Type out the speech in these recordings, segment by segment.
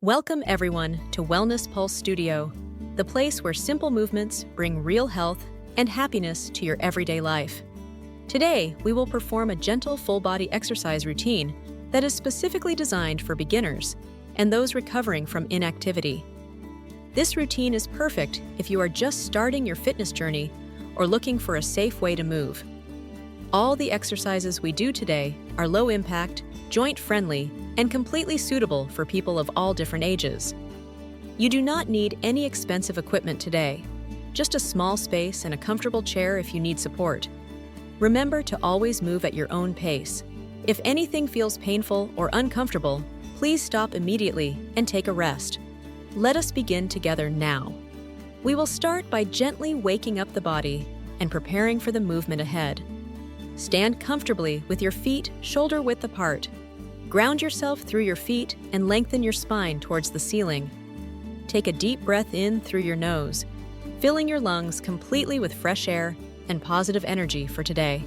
Welcome everyone to Wellness Pulse Studio, the place where simple movements bring real health and happiness to your everyday life. Today, we will perform a gentle full-body exercise routine that is specifically designed for beginners and those recovering from inactivity. This routine is perfect if you are just starting your fitness journey or looking for a safe way to move. All the exercises we do today are low-impact, joint-friendly, and completely suitable for people of all different ages. You do not need any expensive equipment today, just a small space and a comfortable chair if you need support. Remember to always move at your own pace. If anything feels painful or uncomfortable, please stop immediately and take a rest. Let us begin together now. We will start by gently waking up the body and preparing for the movement ahead. Stand comfortably with your feet shoulder-width apart. Ground yourself through your feet and lengthen your spine towards the ceiling. Take a deep breath in through your nose, filling your lungs completely with fresh air and positive energy for today.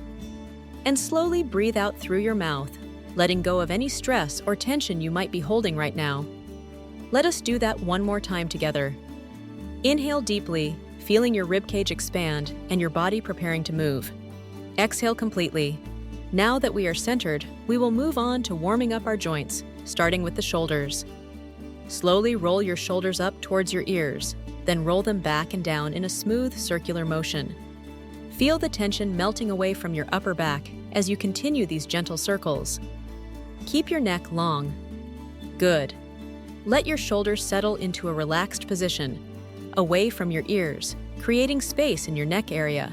And slowly breathe out through your mouth, letting go of any stress or tension you might be holding right now. Let us do that one more time together. Inhale deeply, feeling your ribcage expand and your body preparing to move. Exhale completely. Now that we are centered, we will move on to warming up our joints, starting with the shoulders. Slowly roll your shoulders up towards your ears, then roll them back and down in a smooth circular motion. Feel the tension melting away from your upper back as you continue these gentle circles. Keep your neck long. Good. Let your shoulders settle into a relaxed position, away from your ears, creating space in your neck area.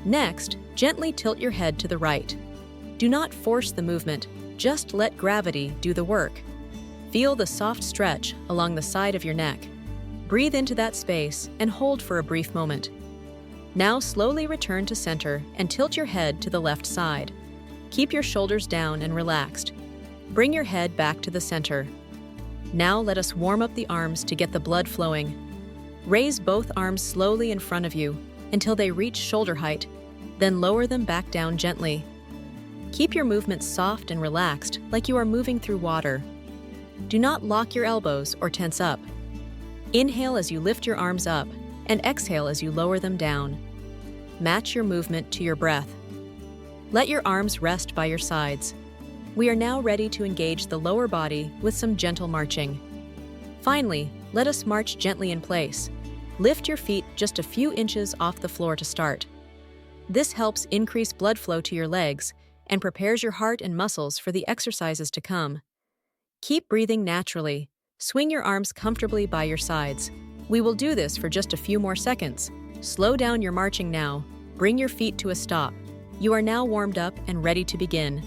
Next, gently tilt your head to the right. Do not force the movement, just let gravity do the work. Feel the soft stretch along the side of your neck. Breathe into that space and hold for a brief moment. Now slowly return to center and tilt your head to the left side. Keep your shoulders down and relaxed. Bring your head back to the center. Now let us warm up the arms to get the blood flowing. Raise both arms slowly in front of you until they reach shoulder height, then lower them back down gently. Keep your movements soft and relaxed, like you are moving through water. Do not lock your elbows or tense up. Inhale as you lift your arms up, and exhale as you lower them down. Match your movement to your breath. Let your arms rest by your sides. We are now ready to engage the lower body with some gentle marching. Finally, let us march gently in place. Lift your feet just a few inches off the floor to start. This helps increase blood flow to your legs and prepares your heart and muscles for the exercises to come. Keep breathing naturally. Swing your arms comfortably by your sides. We will do this for just a few more seconds. Slow down your marching now. Bring your feet to a stop. You are now warmed up and ready to begin.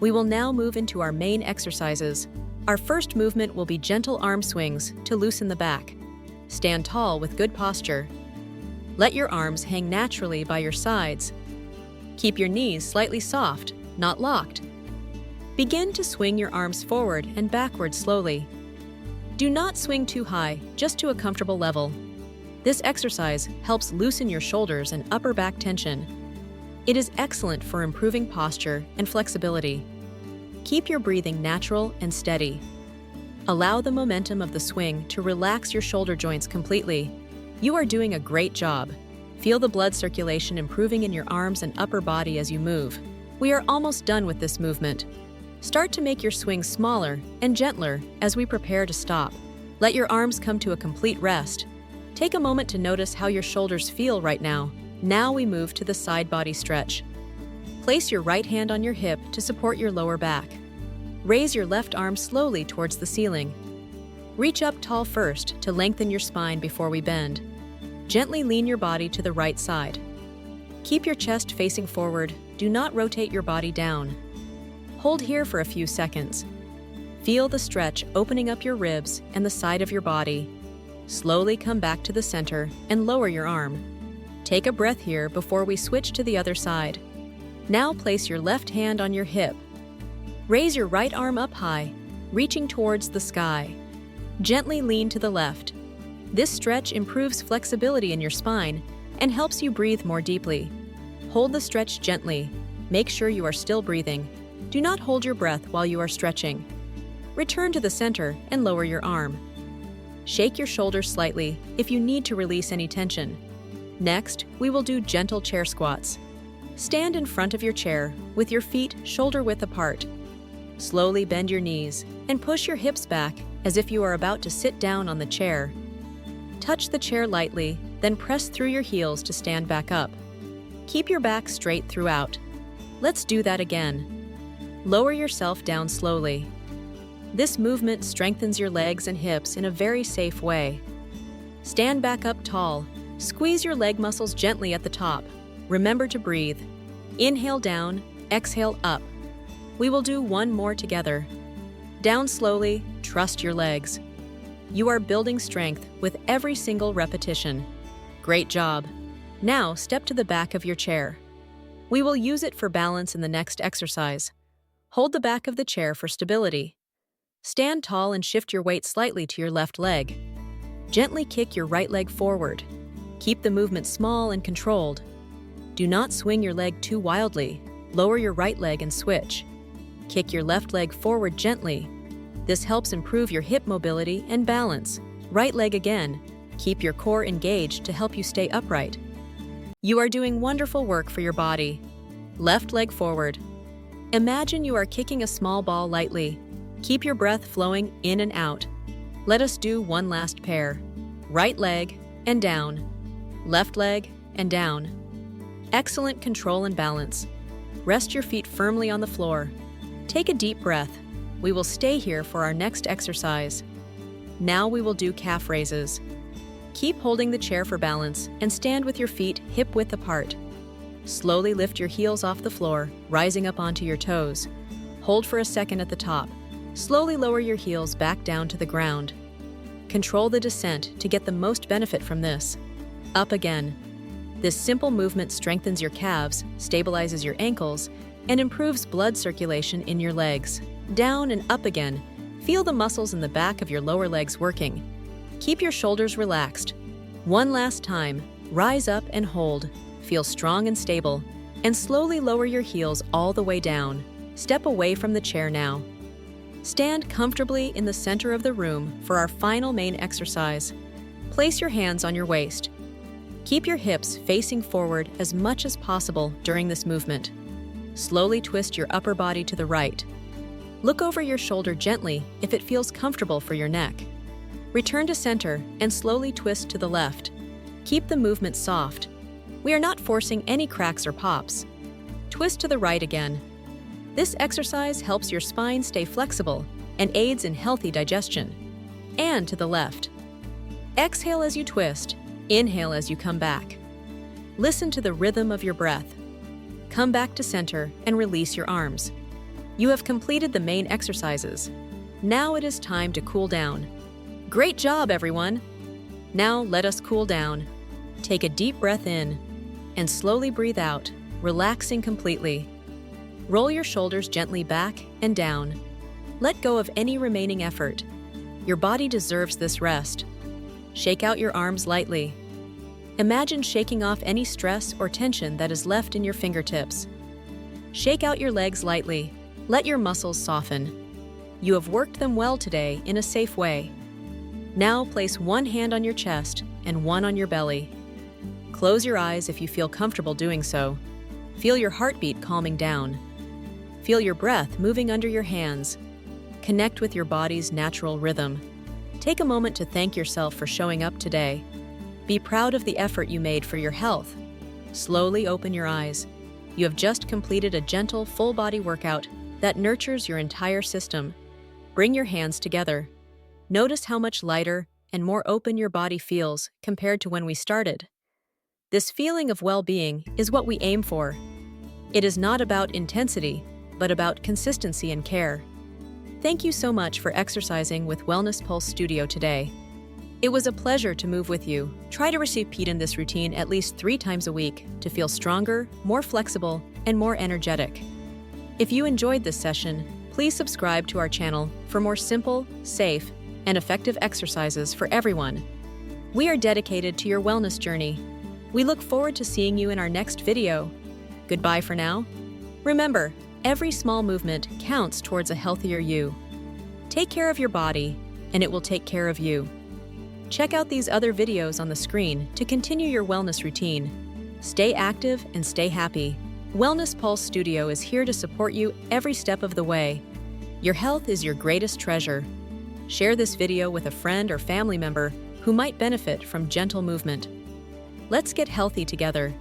We will now move into our main exercises. Our first movement will be gentle arm swings to loosen the back. Stand tall with good posture. Let your arms hang naturally by your sides. Keep your knees slightly soft, not locked. Begin to swing your arms forward and backward slowly. Do not swing too high, just to a comfortable level. This exercise helps loosen your shoulders and upper back tension. It is excellent for improving posture and flexibility. Keep your breathing natural and steady. Allow the momentum of the swing to relax your shoulder joints completely. You are doing a great job. Feel the blood circulation improving in your arms and upper body as you move. We are almost done with this movement. Start to make your swing smaller and gentler as we prepare to stop. Let your arms come to a complete rest. Take a moment to notice how your shoulders feel right now. Now we move to the side body stretch. Place your right hand on your hip to support your lower back. Raise your left arm slowly towards the ceiling. Reach up tall first to lengthen your spine before we bend. Gently lean your body to the right side. Keep your chest facing forward. Do not rotate your body down. Hold here for a few seconds. Feel the stretch opening up your ribs and the side of your body. Slowly come back to the center and lower your arm. Take a breath here before we switch to the other side. Now place your left hand on your hip. Raise your right arm up high, reaching towards the sky. Gently lean to the left. This stretch improves flexibility in your spine and helps you breathe more deeply. Hold the stretch gently. Make sure you are still breathing. Do not hold your breath while you are stretching. return to the center and lower your arm. Shake your shoulders slightly if you need to release any tension. Next, we will do gentle chair squats. Stand in front of your chair with your feet shoulder-width apart. Slowly bend your knees and push your hips back as if you are about to sit down on the chair. Touch the chair lightly, then press through your heels to stand back up. Keep your back straight throughout. Let's do that again. Lower yourself down slowly. This movement strengthens your legs and hips in a very safe way. Stand back up tall. Squeeze your leg muscles gently at the top. Remember to breathe. Inhale down, exhale up. We will do one more together. Down slowly, trust your legs. You are building strength with every single repetition. Great job. Now step to the back of your chair. We will use it for balance in the next exercise. Hold the back of the chair for stability. Stand tall and shift your weight slightly to your left leg. Gently kick your right leg forward. Keep the movement small and controlled. Do not swing your leg too wildly. Lower your right leg and switch. Kick your left leg forward gently. This helps improve your hip mobility and balance. Right leg again. Keep your core engaged to help you stay upright. You are doing wonderful work for your body. Left leg forward. Imagine you are kicking a small ball lightly. Keep your breath flowing in and out. Let us do one last pair. Right leg and down. Left leg and down. Excellent control and balance. Rest your feet firmly on the floor. Take a deep breath. We will stay here for our next exercise. Now we will do calf raises. Keep holding the chair for balance and stand with your feet hip-width apart. Slowly lift your heels off the floor, rising up onto your toes. Hold for a second at the top. Slowly lower your heels back down to the ground. Control the descent to get the most benefit from this. Up again. This simple movement strengthens your calves, stabilizes your ankles, and improves blood circulation in your legs. Down and up again. Feel the muscles in the back of your lower legs working. Keep your shoulders relaxed. One last time. Rise up and hold. Feel strong and stable. And slowly lower your heels all the way down. Step away from the chair now. Stand comfortably in the center of the room for our final main exercise. Place your hands on your waist. Keep your hips facing forward as much as possible during this movement. Slowly twist your upper body to the right. Look over your shoulder gently if it feels comfortable for your neck. Return to center and slowly twist to the left. Keep the movement soft. We are not forcing any cracks or pops. Twist to the right again. This exercise helps your spine stay flexible and aids in healthy digestion. And to the left. Exhale as you twist. Inhale as you come back. Listen to the rhythm of your breath. Come back to center and release your arms. You have completed the main exercises. Now it is time to cool down. Great job, everyone! Now let us cool down. Take a deep breath in and slowly breathe out, relaxing completely. Roll your shoulders gently back and down. Let go of any remaining effort. Your body deserves this rest. Shake out your arms lightly. Imagine shaking off any stress or tension that is left in your fingertips. Shake out your legs lightly. Let your muscles soften. You have worked them well today in a safe way. Now place one hand on your chest and one on your belly. Close your eyes if you feel comfortable doing so. Feel your heartbeat calming down. Feel your breath moving under your hands. Connect with your body's natural rhythm. Take a moment to thank yourself for showing up today. Be proud of the effort you made for your health. Slowly open your eyes. You have just completed a gentle, full-body workout that nurtures your entire system. Bring your hands together. Notice how much lighter and more open your body feels compared to when we started. This feeling of well-being is what we aim for. It is not about intensity, but about consistency and care. Thank you so much for exercising with Wellness Pulse Studio today. It was a pleasure to move with you. Try to repeat in this routine at least 3 times a week to feel stronger, more flexible, and more energetic. If you enjoyed this session, please subscribe to our channel for more simple, safe, and effective exercises for everyone. We are dedicated to your wellness journey. We look forward to seeing you in our next video. Goodbye for now. Remember, every small movement counts towards a healthier you. Take care of your body, and it will take care of you. Check out these other videos on the screen to continue your wellness routine. Stay active and stay happy. Wellness Pulse Studio is here to support you every step of the way. Your health is your greatest treasure. Share this video with a friend or family member who might benefit from gentle movement. Let's get healthy together.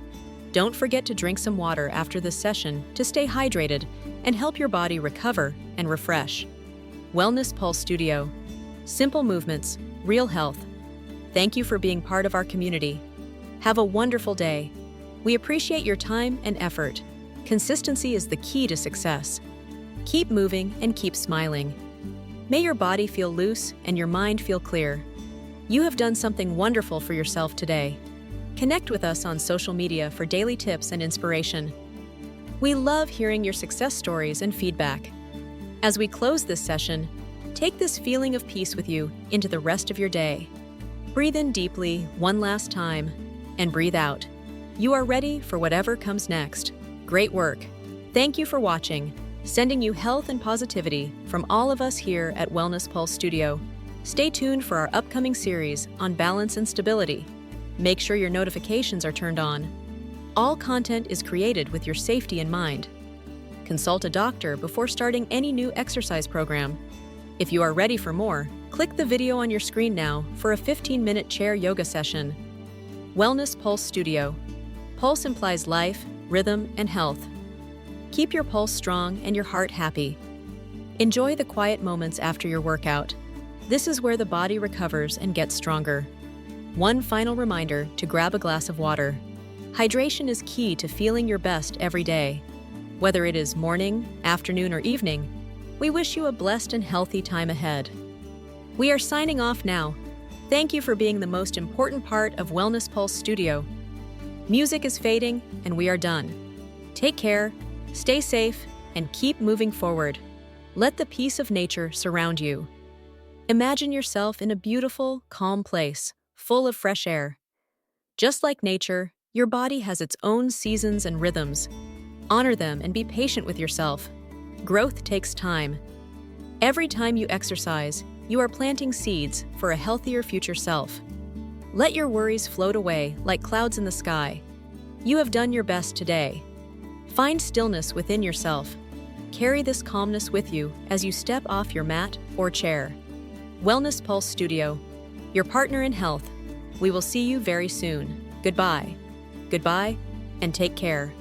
Don't forget to drink some water after this session to stay hydrated and help your body recover and refresh. Wellness Pulse Studio. Simple movements, real health. Thank you for being part of our community. Have a wonderful day. We appreciate your time and effort. Consistency is the key to success. Keep moving and keep smiling. May your body feel loose and your mind feel clear. You have done something wonderful for yourself today. Connect with us on social media for daily tips and inspiration. We love hearing your success stories and feedback. As we close this session, take this feeling of peace with you into the rest of your day. Breathe in deeply one last time and breathe out. You are ready for whatever comes next. Great work. Thank you for watching. Sending you health and positivity from all of us here at Wellness Pulse Studio. Stay tuned for our upcoming series on balance and stability. Make sure your notifications are turned on. All content is created with your safety in mind. Consult a doctor before starting any new exercise program. If you are ready for more, click the video on your screen now for a 15-minute chair yoga session. Wellness Pulse Studio. Pulse implies life, rhythm, and health. Keep your pulse strong and your heart happy. Enjoy the quiet moments after your workout. This is where the body recovers and gets stronger. One final reminder to grab a glass of water. Hydration is key to feeling your best every day. Whether it is morning, afternoon, or evening, we wish you a blessed and healthy time ahead. We are signing off now. Thank you for being the most important part of Wellness Pulse Studio. Music is fading, and we are done. Take care, stay safe, and keep moving forward. Let the peace of nature surround you. Imagine yourself in a beautiful, calm place, full of fresh air. Just like nature, your body has its own seasons and rhythms. Honor them and be patient with yourself. Growth takes time. Every time you exercise, you are planting seeds for a healthier future self. Let your worries float away like clouds in the sky. You have done your best today. Find stillness within yourself. Carry this calmness with you as you step off your mat or chair. Wellness Pulse Studio, your partner in health. We will see you very soon. Goodbye. Goodbye, and take care.